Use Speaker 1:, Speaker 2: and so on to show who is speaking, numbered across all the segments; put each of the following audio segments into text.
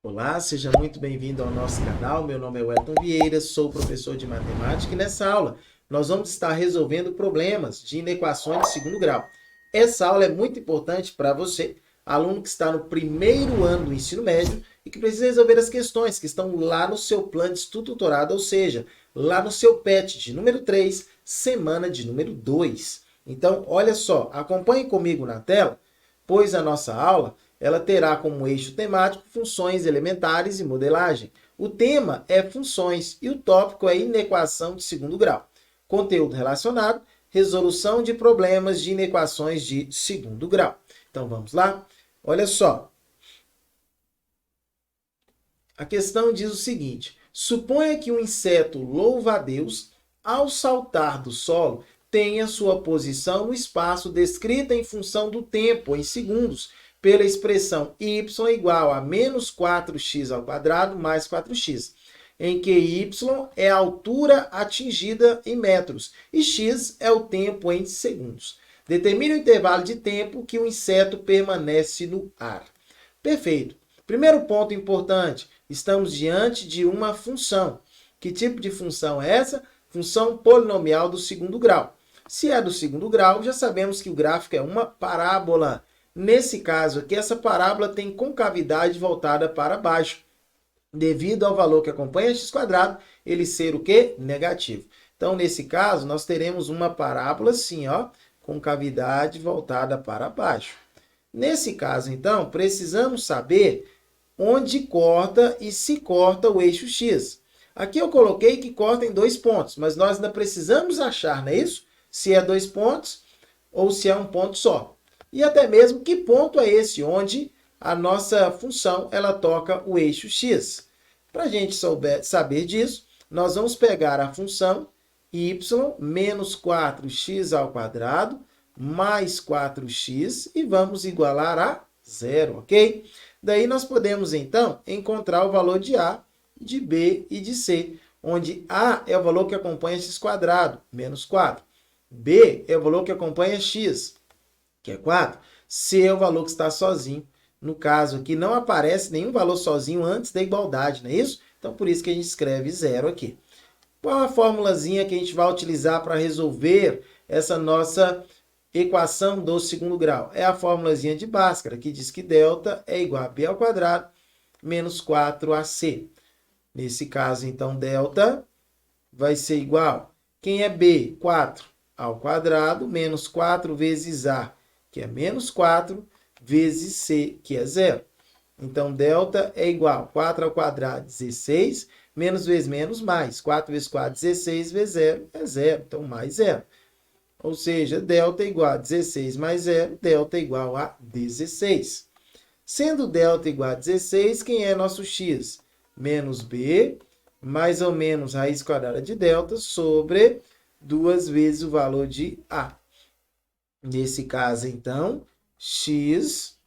Speaker 1: Olá, seja muito bem-vindo ao nosso canal. Meu nome é Wellington Vieira, sou professor de matemática e nessa aula nós vamos estar resolvendo problemas de inequações de segundo grau. Essa aula é muito importante para você, aluno que está no primeiro ano do ensino médio e que precisa resolver as questões que estão lá no seu plano de estudo tutorado, ou seja, lá no seu PET de número 3, semana de número 2. Então, olha só, acompanhe comigo na tela, pois a nossa aula ela terá como eixo temático funções elementares e modelagem. O tema é funções e o tópico é inequação de segundo grau. Conteúdo relacionado, resolução de problemas de inequações de segundo grau. Então vamos lá? Olha só. A questão diz o seguinte: suponha que um inseto louva-a-Deus, ao saltar do solo, tenha sua posição no espaço descrita em função do tempo, em segundos, pela expressão y igual a menos 4x ao quadrado mais 4x, em que y é a altura atingida em metros e x é o tempo em segundos. Determine o intervalo de tempo que o inseto permanece no ar. Perfeito. Primeiro ponto importante, estamos diante de uma função. Que tipo de função é essa? Função polinomial do segundo grau. Se é do segundo grau, já sabemos que o gráfico é uma parábola. Nesse caso aqui, essa parábola tem concavidade voltada para baixo, devido ao valor que acompanha x², ele ser o quê? Negativo. Então, nesse caso, nós teremos uma parábola assim, ó, concavidade voltada para baixo. Nesse caso, então, precisamos saber onde corta e se corta o eixo x. Aqui eu coloquei que corta em 2 pontos, mas nós ainda precisamos achar, não é isso? Se é 2 pontos ou se é um ponto só. E até mesmo que ponto é esse onde a nossa função ela toca o eixo x. Para a gente saber disso, nós vamos pegar a função y menos 4x ao quadrado mais 4x e vamos igualar a zero, ok? Daí nós podemos, então, encontrar o valor de A, de B e de C, onde A é o valor que acompanha x², menos 4. B é o valor que acompanha x, que é 4. C é o valor que está sozinho. No caso aqui, não aparece nenhum valor sozinho antes da igualdade, não é isso? Então, por isso que a gente escreve zero aqui. Qual a formulazinha que a gente vai utilizar para resolver essa nossa equação do segundo grau? É a formulazinha de Bhaskara, que diz que delta é igual a b ao quadrado menos 4ac. Nesse caso, então, delta vai ser igual. Quem é b? 4 ao quadrado menos 4 vezes a, que é menos 4, vezes c, que é 0. Então, delta é igual a 4 ao quadrado, 16, menos vezes menos, mais. 4 vezes 4, 16, vezes 0, é 0. Então, mais 0. Ou seja, delta é igual a 16 mais 0, delta é igual a 16. Sendo delta igual a 16, quem é nosso x? Menos b, mais ou menos raiz quadrada de delta, sobre 2 vezes o valor de a. Nesse caso, então, x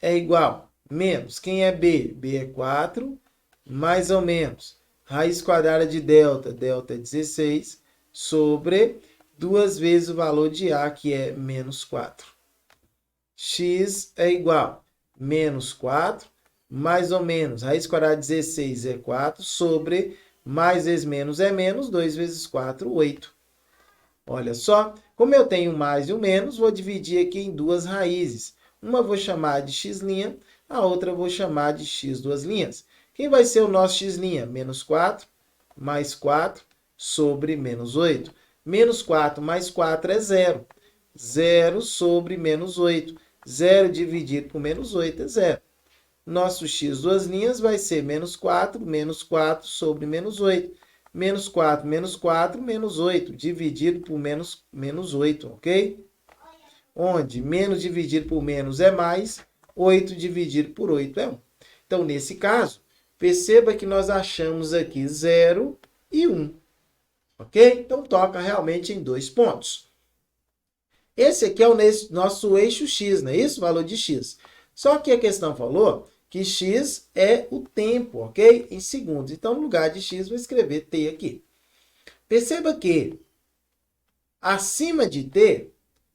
Speaker 1: é igual menos, quem é b? b é 4, mais ou menos, raiz quadrada de delta, delta é 16, sobre 2 vezes o valor de a, que é menos 4. X é igual menos 4, mais ou menos, raiz quadrada de 16 é 4, sobre mais vezes menos é menos, 2 vezes 4, 8. Olha só, como eu tenho mais e o menos, vou dividir aqui em duas raízes. Uma vou chamar de x', a outra vou chamar de x duas linhas. Quem vai ser o nosso x'? Menos 4 mais 4 sobre menos 8. Menos 4 mais 4 é 0. 0 sobre menos 8. 0 dividido por menos 8 é 0. Nosso x duas linhas vai ser menos 4 sobre menos 8. Menos 4, menos 8, dividido por menos 8, ok? Onde menos dividido por menos é mais, 8 dividido por 8 é 1. Então, nesse caso, perceba que nós achamos aqui 0 e 1, ok? Então, toca realmente em 2 pontos. Esse aqui é o nosso eixo x, não é isso? O valor de x. Só que a questão falou que x é o tempo, ok? Em segundos. Então, no lugar de x, vou escrever t aqui. Perceba que acima de t,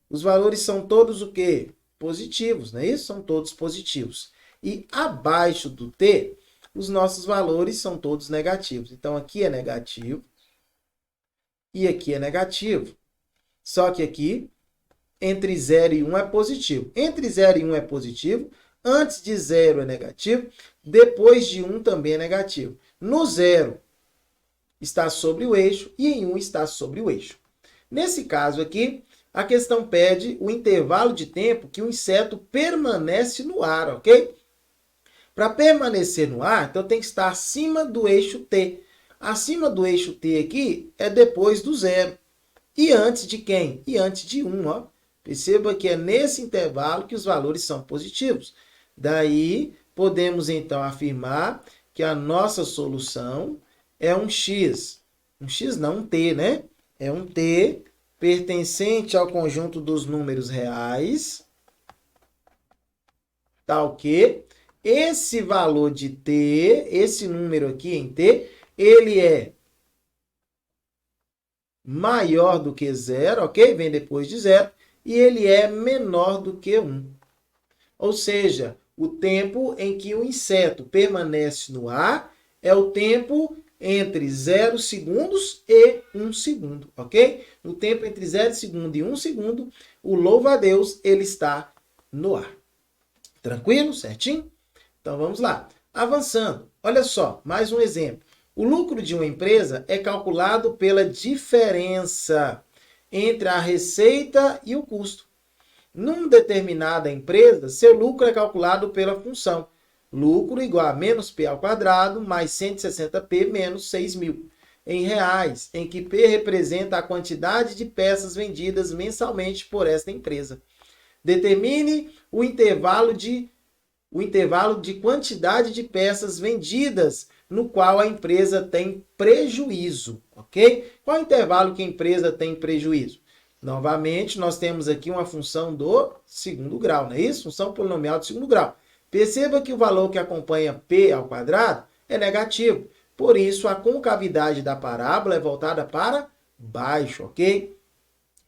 Speaker 1: os valores são todos o quê? Positivos, não é isso? São todos positivos. E abaixo do t, os nossos valores são todos negativos. Então, aqui é negativo e aqui é negativo. Só que aqui, entre 0 e 1 é positivo. Entre 0 e 1 é positivo, antes de 0 é negativo, depois de 1 também é negativo. No 0 está sobre o eixo e em 1 está sobre o eixo. Nesse caso aqui, a questão pede o intervalo de tempo que o inseto permanece no ar, ok? Para permanecer no ar, então tem que estar acima do eixo T. Acima do eixo T aqui é depois do 0. E antes de quem? E antes de 1, ó. Perceba que é nesse intervalo que os valores são positivos. Daí, podemos então afirmar que a nossa solução é um x. Um x não, um t, né? É um t pertencente ao conjunto dos números reais, tal que esse valor de t, esse número aqui em t, ele é maior do que 0, ok? Vem depois de 0. E ele é menor do que 1. Ou seja, o tempo em que o inseto permanece no ar é o tempo entre 0 segundos e 1 segundo, ok? No tempo entre 0 segundo e 1 segundo, o louva-a-Deus, ele está no ar. Tranquilo? Certinho? Então, vamos lá. Avançando. Olha só, mais um exemplo. O lucro de uma empresa é calculado pela diferença entre a receita e o custo. Numa determinada empresa, seu lucro é calculado pela função lucro igual a menos P ao quadrado mais 160P menos 6.000 em reais, em que P representa a quantidade de peças vendidas mensalmente por esta empresa. Determine o intervalo de quantidade de peças vendidas no qual a empresa tem prejuízo, ok? Qual é o intervalo que a empresa tem prejuízo? Novamente, nós temos aqui uma função do segundo grau, não é isso? Função polinomial do segundo grau. Perceba que o valor que acompanha P ao quadrado é negativo. Por isso, a concavidade da parábola é voltada para baixo, ok?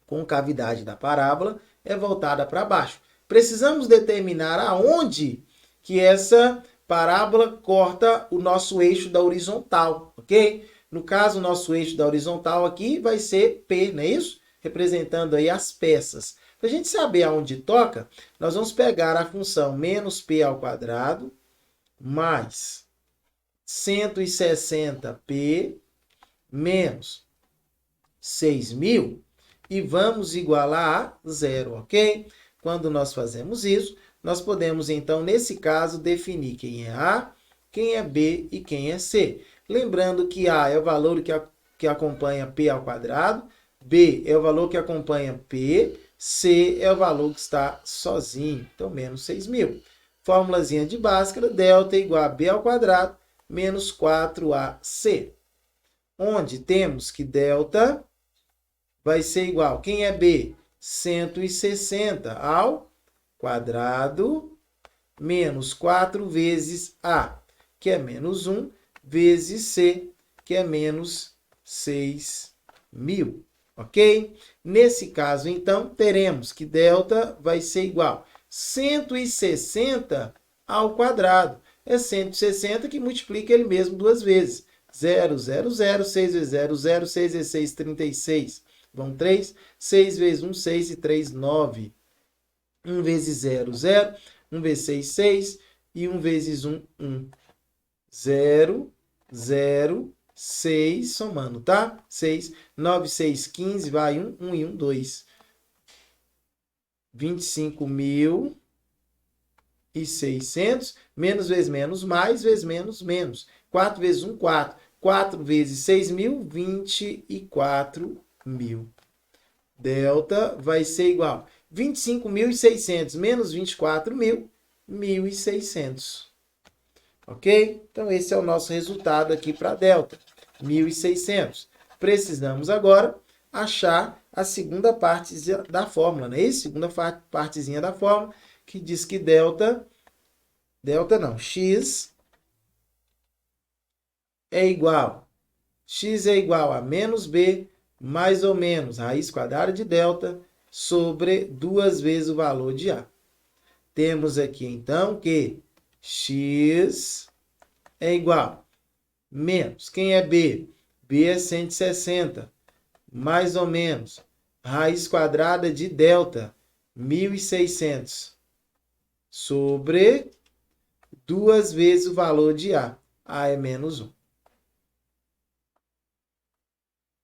Speaker 1: Concavidade da parábola é voltada para baixo. Precisamos determinar aonde que essa parábola corta o nosso eixo da horizontal, ok? No caso, o nosso eixo da horizontal aqui vai ser P, não é isso? Representando aí as peças. Para a gente saber aonde toca, nós vamos pegar a função menos P ao quadrado mais 160P menos 6.000 e vamos igualar a 0, ok? Quando nós fazemos isso, nós podemos, então, nesse caso, definir quem é A, quem é B e quem é C. Lembrando que A é o valor que acompanha P ao quadrado, B é o valor que acompanha P, C é o valor que está sozinho, então menos 6.000. Fórmulazinha de Bhaskara, delta igual a B ao quadrado menos 4AC. Onde temos que delta vai ser igual, quem é B? 160 ao quadrado menos 4 vezes A, que é menos 1, vezes C, que é menos 6.000. Ok? Nesse caso, então, teremos que delta vai ser igual a 160 ao quadrado. É 160 que multiplica ele mesmo duas vezes. 0, 0, 0, 6 vezes 0, 0, 6 vezes 6, 36. Vão 3, 6 vezes 1, 6 e 3, 9. 1 vezes 0, 0. 1 vezes 6, 6. E 1 vezes 1, 1. 0, 0, 6, somando, tá? 6, 9, 6, 15, vai 1, 1 e 1, 2. 25.600, menos vezes menos, mais vezes menos, menos. 4 vezes 1, 4. 4 vezes 6.000, 24.000. Delta vai ser igual a 25.600 menos 24.000, 1.600. Ok? Então, esse é o nosso resultado aqui para delta, 1.600. Precisamos agora achar a segunda parte da fórmula, não é isso? Segunda partezinha da fórmula, que diz que x é igual a menos b mais ou menos raiz quadrada de delta sobre 2 vezes o valor de A. Temos aqui, então, que x é igual menos. Quem é B? B é 160. Mais ou menos. Raiz quadrada de delta, 1.600. Sobre 2 vezes o valor de A. A é menos 1.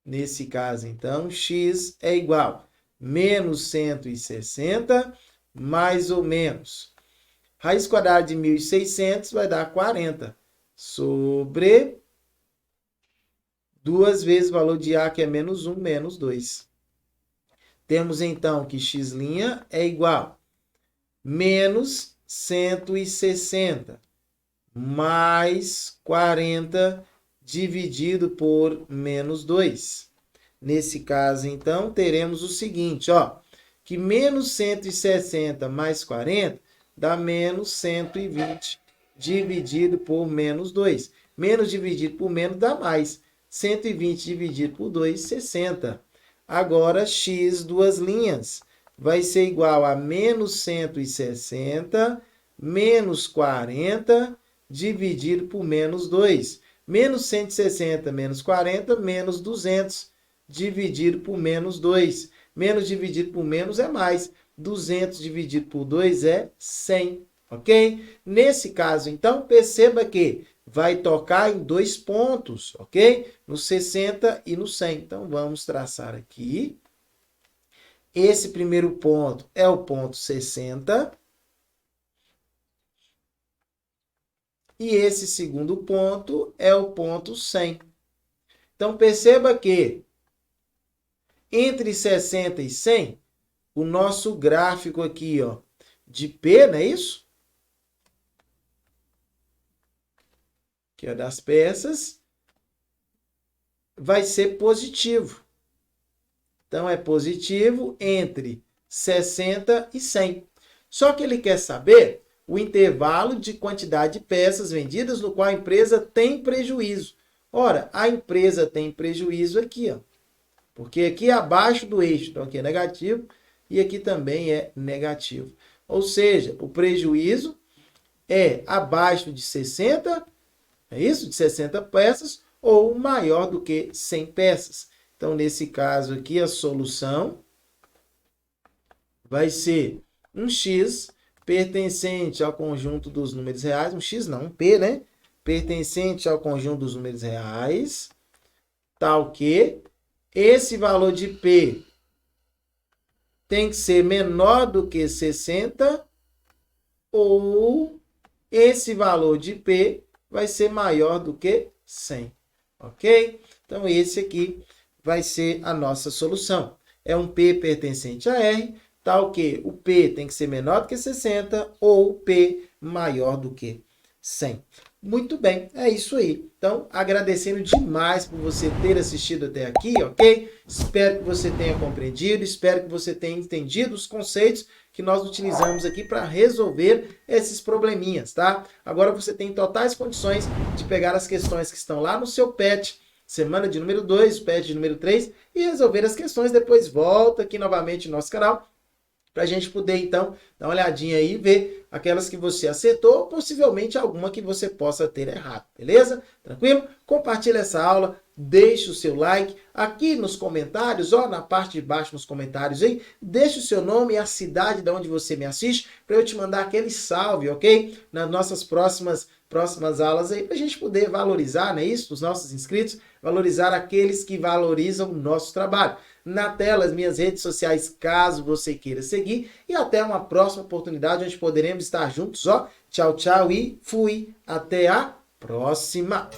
Speaker 1: Nesse caso, então, x é igual a menos 160 mais ou menos. Raiz quadrada de 1.600 vai dar 40 sobre 2 vezes o valor de A, que é menos 1, menos 2. Temos, então, que x' é igual a menos 160 mais 40 dividido por menos 2. Nesse caso, então, teremos o seguinte, ó, que menos 160 mais 40 dá menos 120 dividido por menos 2. Menos dividido por menos dá mais. 120 dividido por 2, 60. Agora, x, duas linhas, vai ser igual a menos 160 menos 40 dividido por menos 2. Menos 160 menos 40, menos 200, dividido por menos 2. Menos dividido por menos é mais. 200 dividido por 2 é 100, ok? Nesse caso, então, perceba que vai tocar em 2 pontos, ok? No 60 e no 100. Então, vamos traçar aqui. Esse primeiro ponto é o ponto 60. E esse segundo ponto é o ponto 100. Então, perceba que entre 60 e 100, o nosso gráfico aqui, ó, de P, não é isso? Que é das peças, vai ser positivo. Então, é positivo entre 60 e 100. Só que ele quer saber o intervalo de quantidade de peças vendidas no qual a empresa tem prejuízo. Ora, a empresa tem prejuízo aqui, ó, porque aqui é abaixo do eixo, então aqui é negativo e aqui também é negativo. Ou seja, o prejuízo é abaixo de 60, é isso? De 60 peças ou maior do que 100 peças. Então, nesse caso aqui, a solução vai ser um x pertencente ao conjunto dos números reais, um x não, um p, né? Pertencente ao conjunto dos números reais, tal que esse valor de p tem que ser menor do que 60 ou esse valor de p vai ser maior do que 100, ok? Então, esse aqui vai ser a nossa solução. É um p pertencente a R, tal que o P tem que ser menor do que 60 ou P maior do que 100. Muito bem, é isso aí. Então, agradecendo demais por você ter assistido até aqui, ok? Espero que você tenha compreendido, espero que você tenha entendido os conceitos que nós utilizamos aqui para resolver esses probleminhas, tá? Agora você tem totais condições de pegar as questões que estão lá no seu PET, semana de número 2, PET de número 3, e resolver as questões. Depois volta aqui novamente no nosso canal, para a gente poder, então, dar uma olhadinha aí e ver aquelas que você acertou, ou possivelmente alguma que você possa ter errado, beleza? Tranquilo? Compartilha essa aula, deixe o seu like. Aqui nos comentários, ó, na parte de baixo nos comentários aí, deixe o seu nome e a cidade de onde você me assiste, para eu te mandar aquele salve, ok? Nas nossas próximas aulas aí, para a gente poder valorizar, né, isso, os nossos inscritos, valorizar aqueles que valorizam o nosso trabalho. Na tela, as minhas redes sociais, caso você queira seguir. E até uma próxima oportunidade, onde poderemos estar juntos. Ó, tchau, tchau e fui. Até a próxima.